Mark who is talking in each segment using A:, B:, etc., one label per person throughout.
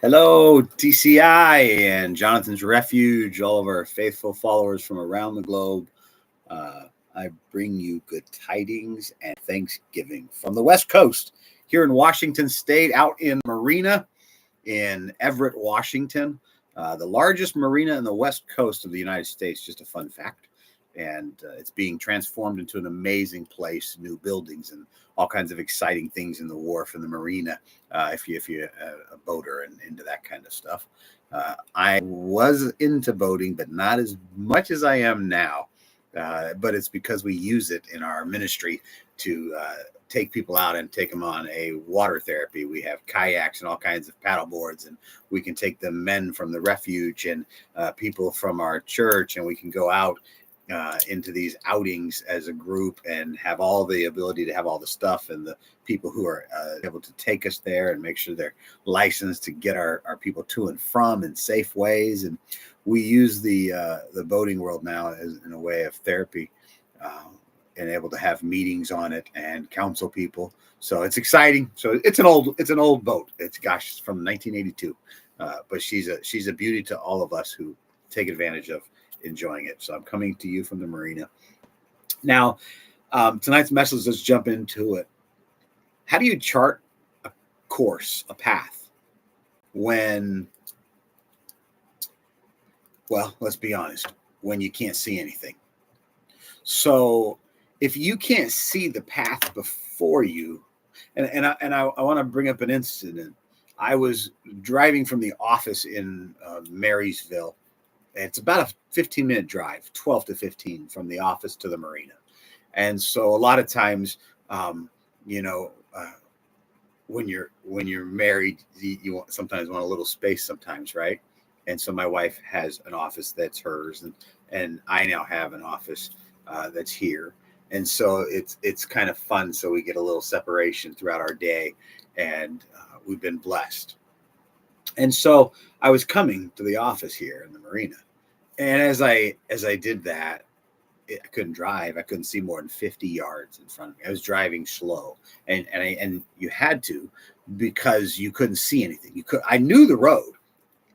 A: Hello, TCI and Jonathan's Refuge, all of our faithful followers from around the globe. I bring you good tidings and Thanksgiving from the West Coast here in Washington State, out in Marina in Everett, Washington, the largest marina in the West Coast of the United States. Just a fun fact. And it's being transformed into an amazing place, new buildings and all kinds of exciting things in the wharf and the marina. If you're a boater and into that kind of stuff, I was into boating, but not as much as I am now. But it's because we use it in our ministry to take people out and take them on a water therapy. We have kayaks and all kinds of paddle boards, and we can take the men from the refuge and people from our church, and we can go out into these outings as a group and have all the ability to have all the stuff and the people who are able to take us there and make sure they're licensed to get our people to and from in safe ways. And we use the boating world now as in a way of therapy and able to have meetings on it and counsel people. So it's exciting. So it's an old boat. It's from 1982, but she's a beauty to all of us who take advantage of enjoying it. So I'm coming to you from the marina. Now, tonight's message, let's jump into it. How do you chart a course, a path, when, well, let's be honest, when you can't see anything? So if you can't see the path before you, and I want to bring up an incident. I was driving from the office in Marysville. It's about a 15-minute drive, 12 to 15 from the office to the marina. And so a lot of times, when you're married, you sometimes want a little space sometimes, right? And so my wife has an office that's hers, and I now have an office that's here. And so it's kind of fun. So we get a little separation throughout our day, and we've been blessed. And so I was coming to the office here in the marina. And as I did that, I couldn't drive. I couldn't see more than 50 yards in front of me. I was driving slow, and you had to, because you couldn't see anything. I knew the road.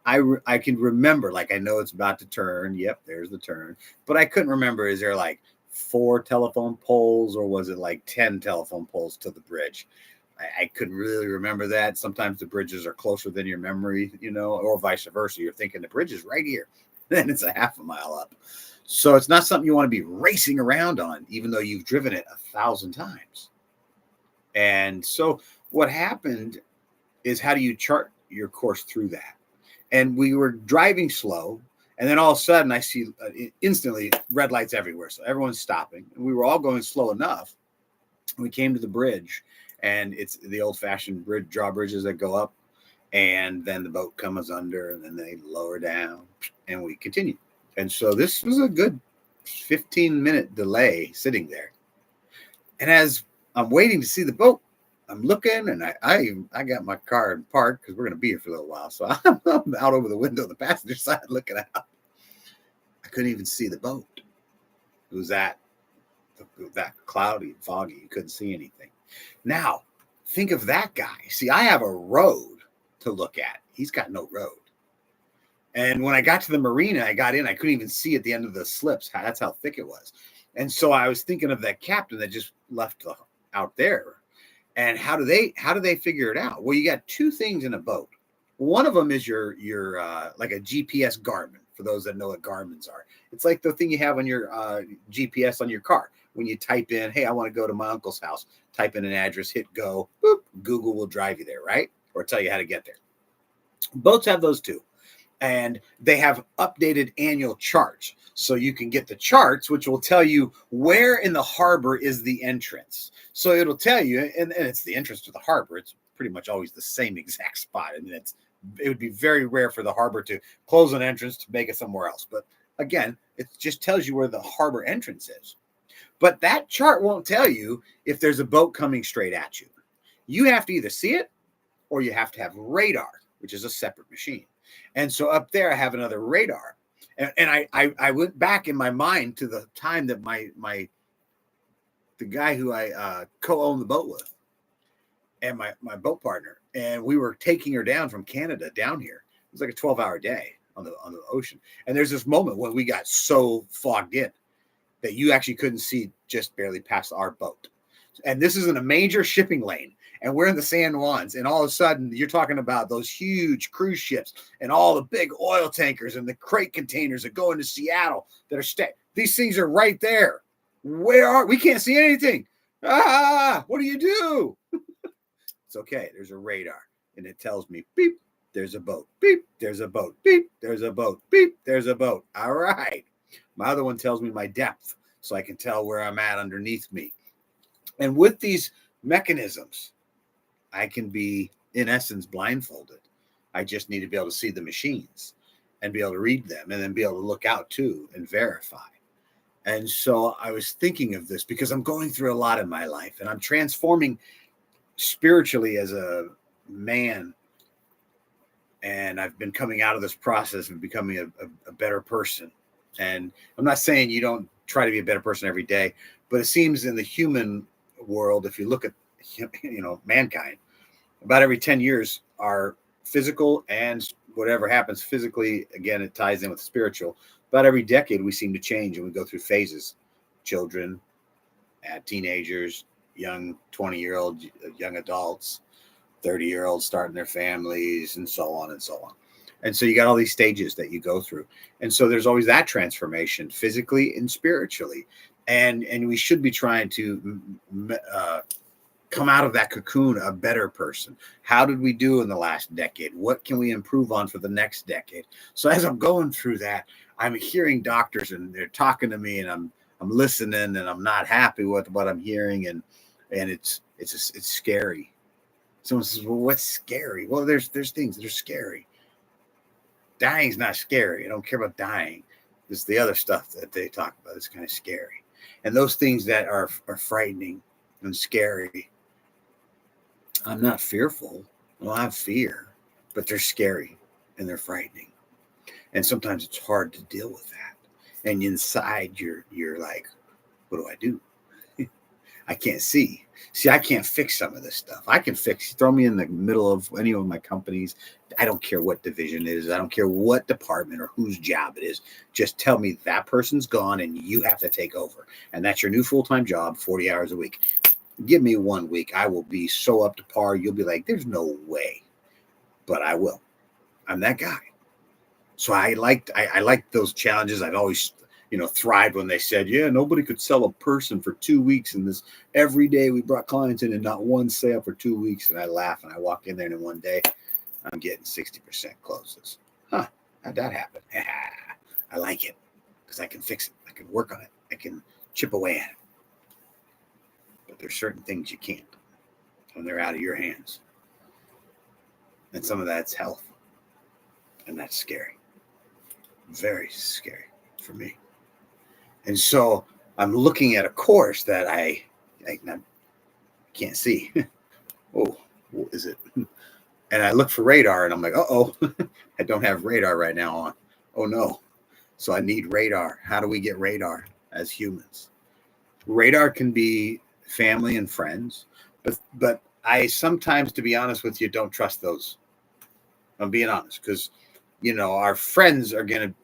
A: I can remember, like, I know it's about to turn. Yep, there's the turn. But I couldn't remember, is there like 4 telephone poles, or was it like 10 telephone poles to the bridge? I couldn't really remember that. Sometimes the bridges are closer than your memory, or vice versa. You're thinking the bridge is right here. Then it's a half a mile up. So it's not something you want to be racing around on, even though you've driven it 1,000 times. And so what happened is, how do you chart your course through that? And we were driving slow, and then all of a sudden I see instantly red lights everywhere. So everyone's stopping, and we were all going slow enough. We came to the bridge, and it's the old-fashioned drawbridges that go up, and then the boat comes under, and then they lower down, and we continue. And so this was a good 15-minute delay sitting there. And as I'm waiting to see the boat, I'm looking, and I got my car parked because we're going to be here for a little while. So I'm out over the window on the passenger side looking out. I couldn't even see the boat. It was that cloudy and foggy. You couldn't see anything. Now, think of that guy. See, I have a road to look at. He's got no road. And when I got to the marina, I got in, I couldn't even see at the end of the slips. That's how thick it was. And so I was thinking of that captain that just left out there. And how do they figure it out? Well, you got 2 things in a boat. One of them is your like a GPS Garmin, for those that know what Garmins are. It's like the thing you have on your GPS on your car. When you type in, hey, I want to go to my uncle's house, type in an address, hit go, boop, Google will drive you there, right? Or tell you how to get there. Boats have those 2. And they have updated annual charts. So you can get the charts, which will tell you where in the harbor is the entrance. So it'll tell you, and it's the entrance to the harbor. It's pretty much always the same exact spot. I mean, it would be very rare for the harbor to close an entrance to make it somewhere else. But again, it just tells you where the harbor entrance is. But that chart won't tell you if there's a boat coming straight at you. You have to either see it, or you have to have radar, which is a separate machine. And so up there, I have another radar. And I went back in my mind to the time that the guy who I co-owned the boat with, and my boat partner, and we were taking her down from Canada down here. It was like a 12-hour day on the ocean. And there's this moment when we got so fogged in that you actually couldn't see just barely past our boat. And this is in a major shipping lane, and we're in the San Juans, and all of a sudden you're talking about those huge cruise ships and all the big oil tankers and the crate containers that go into Seattle that are these things are right there. We can't see anything. What do you do? It's okay. There's a radar, and it tells me, beep, there's a boat. Beep, there's a boat. Beep, there's a boat. Beep, there's a boat. All right. My other one tells me my depth, so I can tell where I'm at underneath me. And with these mechanisms, I can be, in essence, blindfolded. I just need to be able to see the machines and be able to read them, and then be able to look out too and verify. And so I was thinking of this because I'm going through a lot in my life, and I'm transforming spiritually as a man. And I've been coming out of this process of becoming a better person. And I'm not saying you don't try to be a better person every day, but it seems in the human world, if you look at, mankind, about every 10 years, our physical and whatever happens physically, again, it ties in with spiritual. About every decade, we seem to change, and we go through phases. Children, teenagers, young 20-year-old, young adults, 30-year-olds starting their families, and so on and so on. And so you got all these stages that you go through. And so there's always that transformation physically and spiritually. And we should be trying to come out of that cocoon a better person. How did we do in the last decade? What can we improve on for the next decade? So as I'm going through that, I'm hearing doctors, and they're talking to me, and I'm listening, and I'm not happy with what I'm hearing. And it's scary. Someone says, well, what's scary? Well, there's things that are scary. Dying's not scary. I don't care about dying. It's the other stuff that they talk about. It's kind of scary. And those things that are frightening and scary, I'm not fearful. Well, I have fear, but they're scary and they're frightening. And sometimes it's hard to deal with that. And inside you're like, what do I do? I can't see. See, I can't fix some of this stuff. I can throw me in the middle of any of my companies. I don't care what division it is. I don't care what department or whose job it is. Just tell me that person's gone and you have to take over. And that's your new full-time job, 40 hours a week. Give me 1 week. I will be so up to par. You'll be like, there's no way. But I will. I'm that guy. So I like those challenges. I've always thrived when they said, yeah, nobody could sell a person for 2 weeks. And this every day we brought clients in and not one sale for 2 weeks. And I laugh and I walk in there and in one day I'm getting 60% closes. How'd that happen? I like it because I can fix it. I can work on it. I can chip away at it. But there's certain things you can't when they're out of your hands. And some of that's health. And that's scary. Very scary for me. And so I'm looking at a course that I can't see. Oh, what is it? And I look for radar, and I'm like, uh-oh, I don't have radar right now on. Oh, no. So I need radar. How do we get radar as humans? Radar can be family and friends, but I sometimes, to be honest with you, don't trust those. I'm being honest, because, our friends are going to,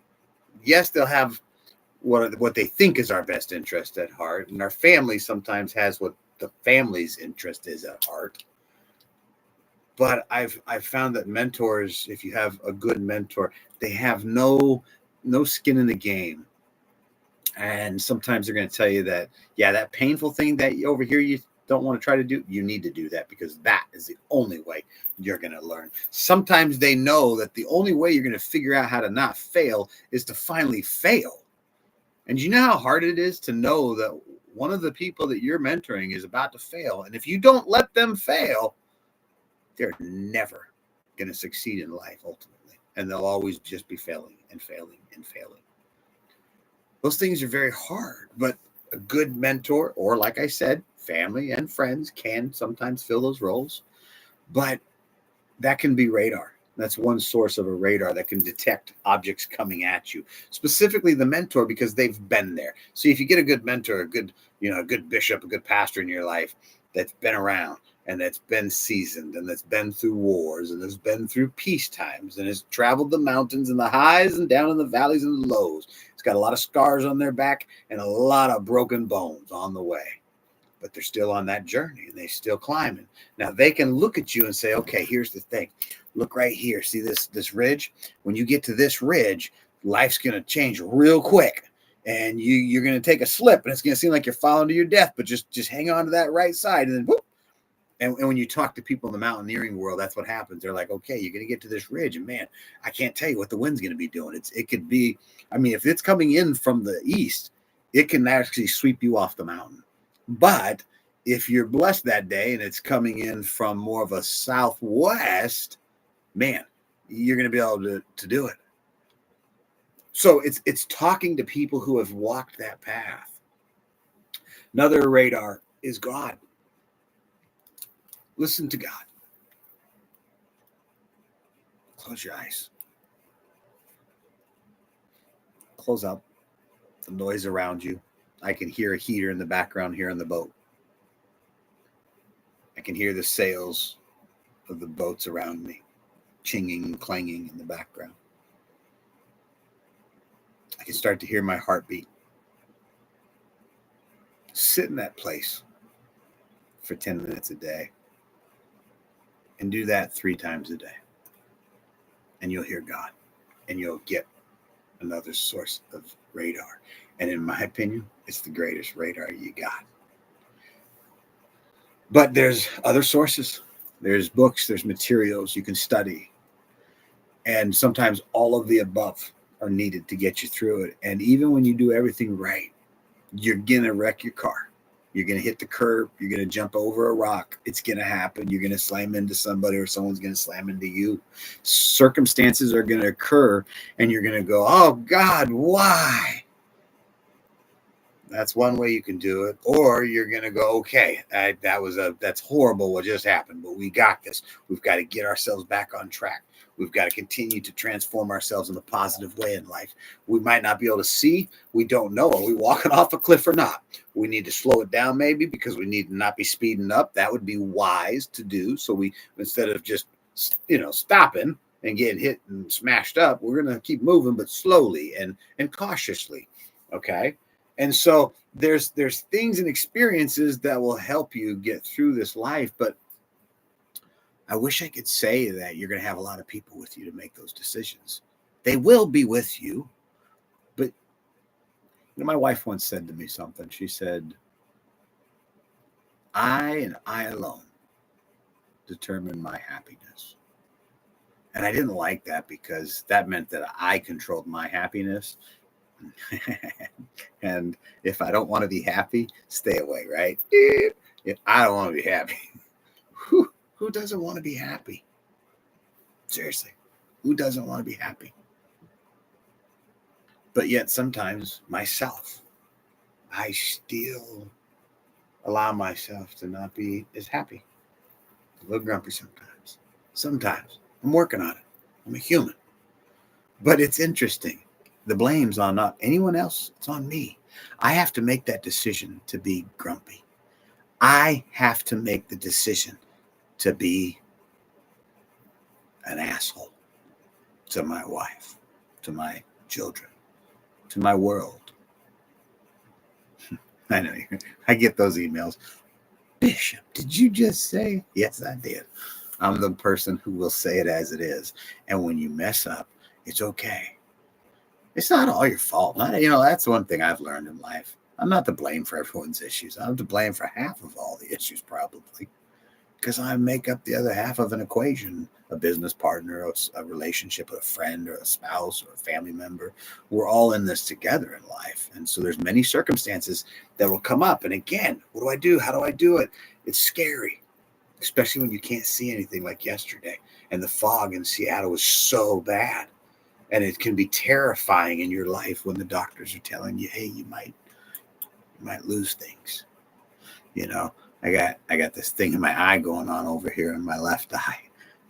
A: yes, they'll have what they think is our best interest at heart. And our family sometimes has what the family's interest is at heart. But I've found that mentors, if you have a good mentor, they have no skin in the game. And sometimes they're going to tell you that, yeah, that painful thing that over here you don't want to try to do, you need to do that because that is the only way you're going to learn. Sometimes they know that the only way you're going to figure out how to not fail is to finally fail. And you know how hard it is to know that one of the people that you're mentoring is about to fail. And if you don't let them fail, they're never going to succeed in life ultimately. And they'll always just be failing and failing and failing. Those things are very hard, but a good mentor, or like I said, family and friends can sometimes fill those roles, but that can be radar. That's one source of a radar that can detect objects coming at you, specifically the mentor, because they've been there. So if you get a good mentor, a good bishop, a good pastor in your life that's been around and that's been seasoned, and that's been through wars, and that's been through peace times, and has traveled the mountains and the highs and down in the valleys and the lows. It's got a lot of scars on their back and a lot of broken bones on the way. But they're still on that journey, and they're still climbing. Now they can look at you and say, okay, here's the thing. Look right here. See this ridge? When you get to this ridge, life's going to change real quick. And you're going to take a slip, and it's going to seem like you're falling to your death, but just hang on to that right side, and then whoop. And when you talk to people in the mountaineering world, that's what happens. They're like, okay, you're going to get to this ridge, and man, I can't tell you what the wind's going to be doing. It could be, I mean, if it's coming in from the east, it can actually sweep you off the mountain. But if you're blessed that day and it's coming in from more of a southwest, man, you're going to be able to do it. So it's talking to people who have walked that path. Another radar is God. Listen to God. Close your eyes. Close up the noise around you. I can hear a heater in the background here on the boat. I can hear the sails of the boats around me, chinging and clanging in the background. I can start to hear my heartbeat. Sit in that place for 10 minutes a day and do that 3 times a day. And you'll hear God, and you'll get another source of radar. And in my opinion, it's the greatest radar you got. But there's other sources. There's books, there's materials you can study. And sometimes all of the above are needed to get you through it. And even when you do everything right, you're going to wreck your car. You're going to hit the curb. You're going to jump over a rock. It's going to happen. You're going to slam into somebody, or someone's going to slam into you. Circumstances are going to occur, and you're going to go, oh, God, why? That's one way you can do it. Or you're going to go, okay, that's horrible what just happened, but we got this. We've got to get ourselves back on track. We've got to continue to transform ourselves in a positive way in life. We might not be able to see. We don't know. Are we walking off a cliff or not? We need to slow it down maybe, because we need to not be speeding up. That would be wise to do. So we, instead of just, stopping and getting hit and smashed up, we're going to keep moving, but slowly and cautiously. Okay. And so there's things and experiences that will help you get through this life. But I wish I could say that you're going to have a lot of people with you to make those decisions. They will be with you. But my wife once said to me something. She said, I and I alone determine my happiness. And I didn't like that, because that meant that I controlled my happiness. And if I don't want to be happy, stay away, right? If I don't want to be happy, who doesn't want to be happy? Seriously, who doesn't want to be happy? But yet sometimes myself, I still allow myself to not be as happy. A little grumpy sometimes. Sometimes. I'm working on it. I'm a human. But it's interesting. The blame's on not anyone else. It's on me. I have to make that decision to be grumpy. I have to make the decision to be an asshole to my wife, to my children, to my world. I know. I get those emails. Bishop, did you just say? Yes, I did. I'm the person who will say it as it is. And when you mess up, it's okay. It's not all your fault. That's one thing I've learned in life. I'm not to blame for everyone's issues. I'm to blame for half of all the issues, probably, because I make up the other half of an equation. A business partner, a relationship with a friend or a spouse or a family member. We're all in this together in life. And so there's many circumstances that will come up. And again, what do I do? How do I do it? It's scary, especially when you can't see anything, like yesterday. And the fog in Seattle was so bad. And it can be terrifying in your life when the doctors are telling you, hey, you might lose things. I got this thing in my eye going on over here in my left eye.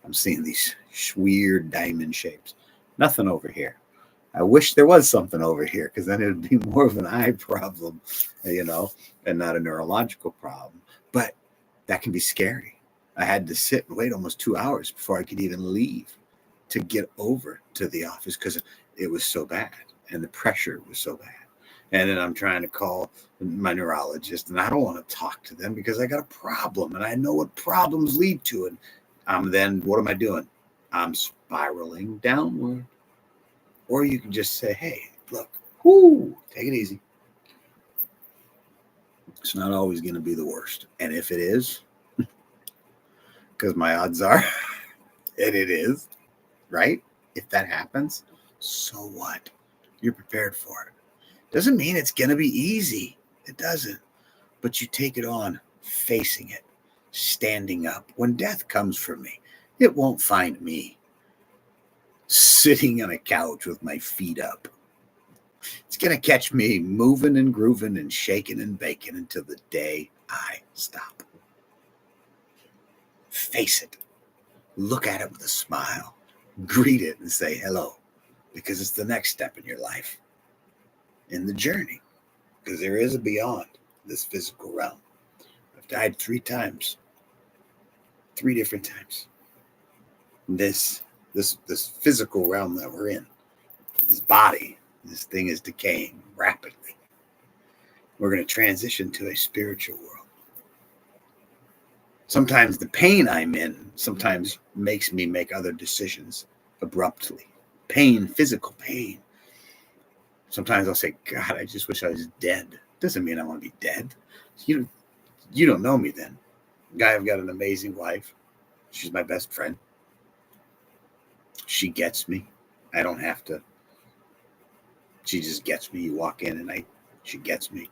A: I'm seeing these weird diamond shapes. Nothing over here. I wish there was something over here, because then it would be more of an eye problem, and not a neurological problem. But that can be scary. I had to sit and wait almost 2 hours before I could even leave to get over to the office because it was so bad and the pressure was so bad. And then I'm trying to call my neurologist, and I don't want to talk to them because I got a problem and I know what problems lead to it. Then what am I doing? I'm spiraling downward. Or you can just say, hey, look, take it easy. It's not always going to be the worst. And if it is, because my odds are, and it is, right? If that happens, so what? You're prepared for it. Doesn't mean it's going to be easy. It doesn't. But you take it on, facing it, standing up. When death comes for me, it won't find me sitting on a couch with my feet up. It's going to catch me moving and grooving and shaking and baking until the day I stop. Face it. Look at it with a smile. Greet it and say hello, because it's the next step in your life, in the journey, because there is a beyond this physical realm. I've died 3 times, 3 different times. This physical realm that we're in, this body, this thing is decaying rapidly. We're going to transition to a spiritual world. Sometimes the pain I'm in sometimes makes me make other decisions abruptly. Pain, physical pain. Sometimes I'll say, God, I just wish I was dead. Doesn't mean I want to be dead. You don't know me then. I've got an amazing wife. She's my best friend. She gets me. I don't have to. She just gets me. You walk in and she gets me.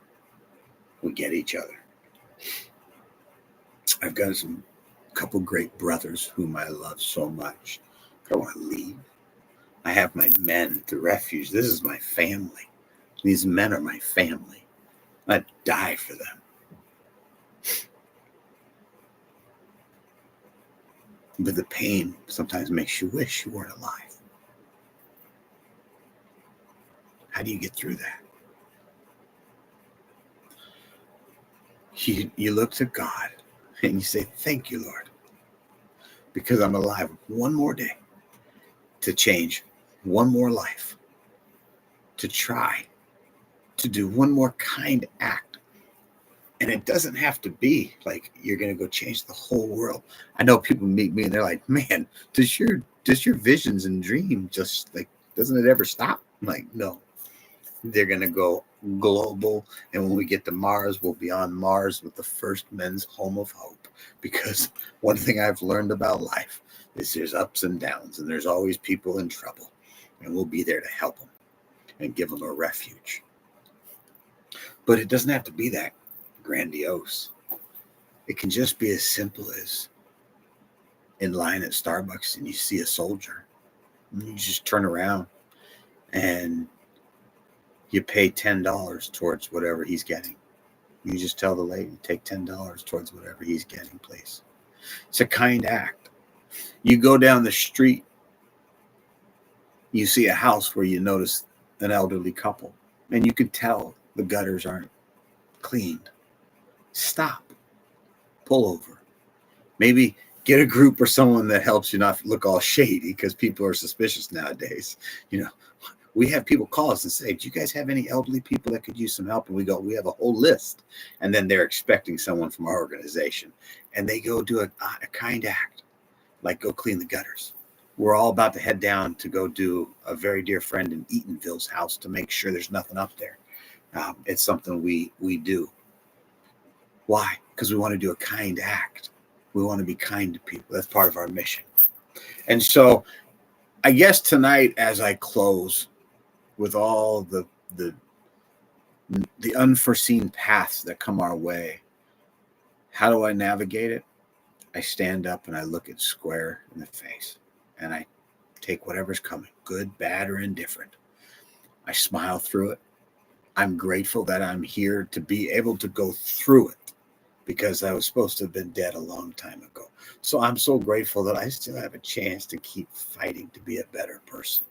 A: We get each other. I've got a couple great brothers whom I love so much. I don't want to leave. I have my men, the refuge. This is my family. These men are my family. I'd die for them. But the pain sometimes makes you wish you weren't alive. How do you get through that? You look to God and you say, thank you, Lord, because I'm alive one more day to change one more life, to try to do one more kind act. And it doesn't have to be like you're going to go change the whole world. I know people meet me and they're like, man, does your visions and dream just like, doesn't it ever stop? I'm like, no, they're going to go global. And when we get to Mars, we'll be on Mars with the first men's home of hope. Because one thing I've learned about life is there's ups and downs, and there's always people in trouble. And we'll be there to help them and give them a refuge. But it doesn't have to be that grandiose. It can just be as simple as in line at Starbucks and you see a soldier. And you just turn around and you pay $10 towards whatever he's getting. You just tell the lady, take $10 towards whatever he's getting, please. It's a kind act. You go down the street, you see a house where you notice an elderly couple, and you can tell the gutters aren't cleaned. Stop. Pull over. Maybe get a group or someone that helps you not look all shady, because people are suspicious nowadays. We have people call us and say, do you guys have any elderly people that could use some help? And we go, we have a whole list. And then they're expecting someone from our organization. And they go do a kind act, like go clean the gutters. We're all about to head down to go do a very dear friend in Eatonville's house to make sure there's nothing up there. It's something we do. Why? Because we want to do a kind act. We want to be kind to people. That's part of our mission. And so I guess tonight, as I close with all the unforeseen paths that come our way, how do I navigate it? I stand up and I look it square in the face, and I take whatever's coming, good, bad, or indifferent. I smile through it. I'm grateful that I'm here to be able to go through it, because I was supposed to have been dead a long time ago. So I'm so grateful that I still have a chance to keep fighting to be a better person.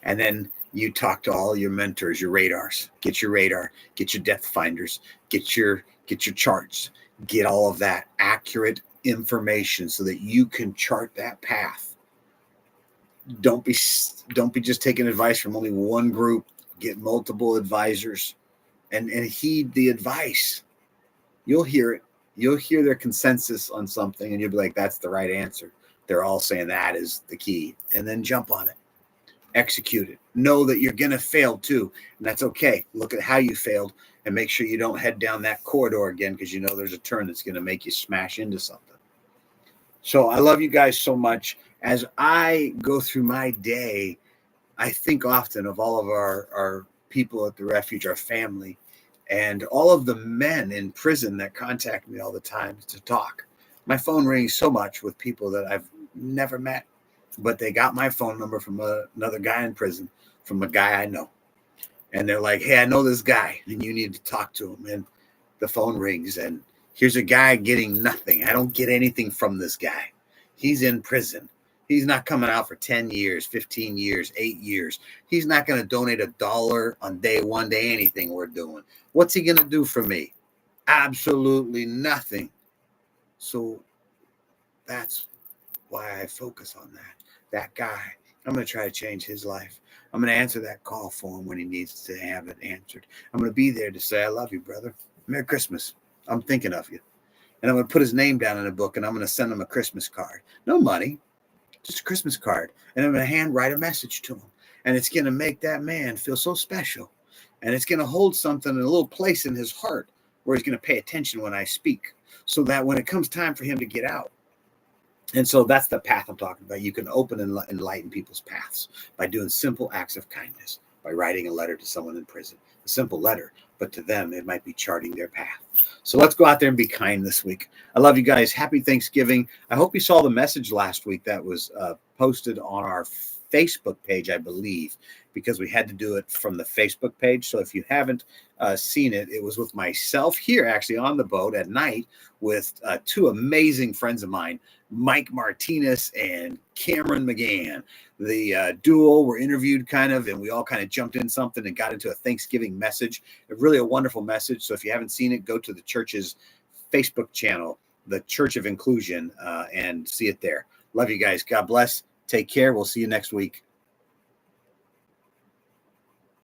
A: And then you talk to all your mentors, your radars. Get your radar, get your depth finders, get your charts, get all of that accurate information so that you can chart that path. Don't be just taking advice from only one group. Get multiple advisors and heed the advice. You'll hear it. You'll hear their consensus on something and you'll be like, that's the right answer. They're all saying that is the key. And then jump on it. Execute it. Know that you're going to fail too. And that's okay. Look at how you failed and make sure you don't head down that corridor again, because you know there's a turn that's going to make you smash into something. So I love you guys so much. As I go through my day, I think often of all of our people at the refuge, our family, and all of the men in prison that contact me all the time to talk. My phone rings so much with people that I've never met, but they got my phone number from another guy in prison, from a guy I know. And they're like, hey, I know this guy and you need to talk to him. And the phone rings and here's a guy getting nothing. I don't get anything from this guy. He's in prison. He's not coming out for 10 years, 15 years, 8 years. He's not going to donate $1 on day one to anything we're doing. What's he going to do for me? Absolutely nothing. So that's why I focus on that guy. I'm going to try to change his life. I'm going to answer that call for him when he needs to have it answered. I'm going to be there to say, I love you, brother. Merry Christmas. I'm thinking of you. And I'm going to put his name down in a book and I'm going to send him a Christmas card. No money, just a Christmas card. And I'm going to handwrite a message to him. And it's going to make that man feel so special. And it's going to hold something in a little place in his heart where he's going to pay attention when I speak, so that when it comes time for him to get out. And so that's the path I'm talking about. You can open and enlighten people's paths by doing simple acts of kindness, by writing a letter to someone in prison. A simple letter, but to them, it might be charting their path. So let's go out there and be kind this week. I love you guys. Happy Thanksgiving. I hope you saw the message last week that was posted on our Facebook page, I believe, because we had to do it from the Facebook page. So if you haven't seen it, it was with myself here actually on the boat at night with two amazing friends of mine, Mike Martinez and Cameron McGann. The duo were interviewed and we all kind of jumped in something and got into a Thanksgiving message. Really a wonderful message. So if you haven't seen it, go to the church's Facebook channel, the Church of Inclusion, and see it there. Love you guys. God bless. Take care. We'll see you next week.